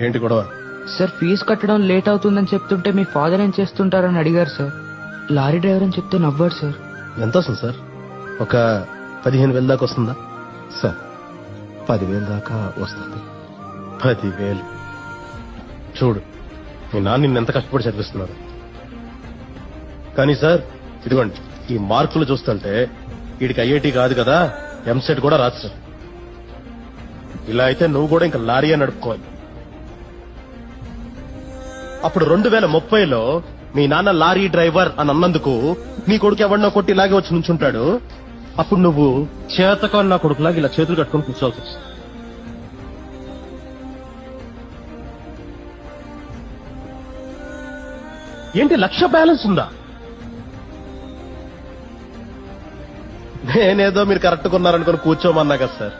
ఏంటి గొడవ? Sir fee కట్టడం లేట్ అవుతుందని చెప్తుంటే మీ ఫాదర్ ఏం చేస్తుంటారని అడిగారు సార్. లారీ డ్రైవర్ అని చెప్తే నవ్వారు సార్. ఎంత వస్తుంది సార్? ఒక 15,000 దాకా వస్తుందా సార్? 10,000 దాకా వస్తుంది. 10,000? చూడు, మీ నాన్న నిన్ను ఎంత కష్టపడి చదివిస్తున్నారు. కానీ సార్ ఇదిగోండి, ఈ మార్కులు చూస్తుంటే వీడికి ఐఐటి కాదు కదా, ఎంసెట్ కూడా రాదు సార్. ఇలా అయితే నువ్వు కూడా ఇంకా లారీ నడుపుకోవాలి. అప్పుడు 2030లో మీ నాన్న లారీ డ్రైవర్ అని అన్నందుకు నీ కొడుకు ఎవరినో కొట్టి ఇలాగే వచ్చి నుంచుంటాడు. అప్పుడు నువ్వు చేతకాని నా కొడుకులాగా ఇలా చేతులు కట్టుకుని కూర్చోవాల్సి వస్తుంది. ఏంటి 1,00,000 బ్యాలెన్స్ ఉందా? నేనేదో మీరు కరెక్ట్ కొన్నారనుకుని కూర్చోమన్నా కదా సార్.